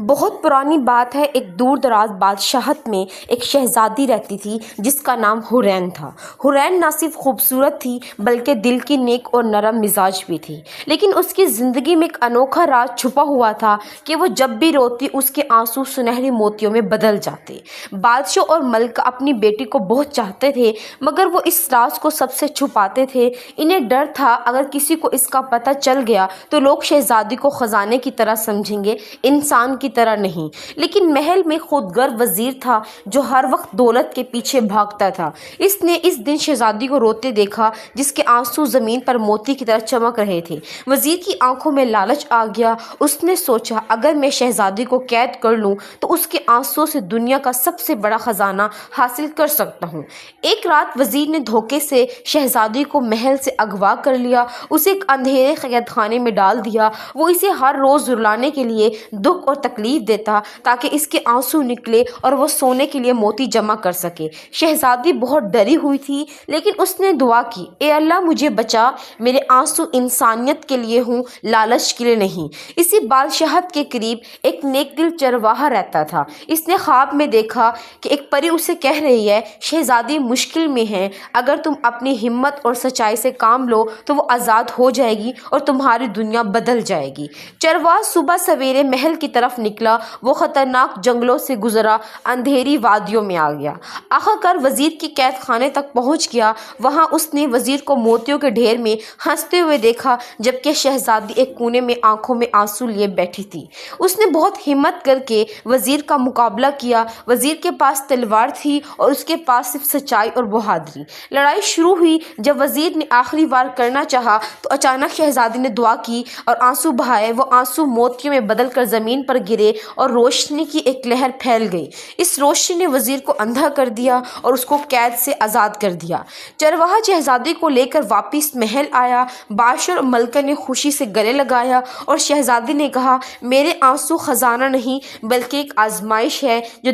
بہت پرانی بات ہے، ایک دور دراز بادشاہت میں ایک شہزادی رہتی تھی جس کا نام حورین تھا۔ حورین نہ صرف خوبصورت تھی بلکہ دل کی نیک اور نرم مزاج بھی تھی، لیکن اس کی زندگی میں ایک انوکھا راز چھپا ہوا تھا کہ وہ جب بھی روتی اس کے آنسو سنہری موتیوں میں بدل جاتے۔ بادشاہ اور ملکہ اپنی بیٹی کو بہت چاہتے تھے مگر وہ اس راز کو سب سے چھپاتے تھے۔ انہیں ڈر تھا اگر کسی کو اس کا پتہ چل گیا تو لوگ شہزادی کو خزانے کی طرح سمجھیں گے، انسان کی طرح نہیں۔ لیکن محل میں خود غرض وزیر تھا جو ہر وقت دولت کے پیچھے بھاگتا تھا۔ اس نے اس دن شہزادی کو روتے دیکھا جس کے آنسو زمین پر موتی کی طرح چمک رہے تھے۔ وزیر کی آنکھوں میں لالچ آ گیا۔ اس نے سوچا اگر میں شہزادی کو قید کر لوں تو اس کے آنسو سے دنیا کا سب سے بڑا خزانہ حاصل کر سکتا ہوں۔ ایک رات وزیر نے دھوکے سے شہزادی کو محل سے اغوا کر لیا، اسے ایک اندھیرے قید خانے میں ڈال دیا۔ وہ اسے ہر روز رلانے کے لیے دکھ اور تکلیف دیتا تاکہ اس کے آنسو نکلے اور وہ سونے کے لیے موتی جمع کر سکے۔ شہزادی بہت ڈری ہوئی تھی لیکن اس نے دعا کی، اے اللہ مجھے بچا، میرے آنسو انسانیت کے لیے ہوں، لالچ کے لیے نہیں۔ اسی بادشاہت کے قریب ایک نیک دل چرواہا رہتا تھا۔ اس نے خواب میں دیکھا کہ ایک پری اسے کہہ رہی ہے، شہزادی مشکل میں ہے، اگر تم اپنی ہمت اور سچائی سے کام لو تو وہ آزاد ہو جائے گی اور تمہاری دنیا بدل جائے گی۔ چرواہا صبح سویرے محل کی طرف نکلا۔ وہ خطرناک جنگلوں سے گزرا، اندھیری وادیوں میں آ گیا، آخرکار وزیر کے قید خانے تک پہنچ گیا۔ وہاں اس نے وزیر کو موتیوں کے ڈھیر میں ہنستے ہوئے دیکھا جبکہ شہزادی ایک کونے میں آنکھوں میں آنسو لیے بیٹھی تھی۔ اس نے بہت ہمت کر کے وزیر کا مقابلہ کیا۔ وزیر کے پاس تلوار تھی اور اس کے پاس صرف سچائی اور بہادری۔ لڑائی شروع ہوئی۔ جب وزیر نے آخری وار کرنا چاہا تو اچانک شہزادی نے دعا کی اور آنسو بہائے۔ وہ آنسو موتیوں میں بدل کر زمین پر گرے اور روشنی کی ایک لہر پھیل گئی۔ اس روشنی نے وزیر کو اندھا کر دیا اور اس کو قید سے آزاد کر دیا۔ چرواہا شہزادی کو لے کر واپس محل آیا۔ بادشاہ اور ملکہ نے خوشی سے گلے لگایا اور شہزادی نے کہا، میرے آنسو خزانہ نہیں بلکہ ایک آزمائش ہے جو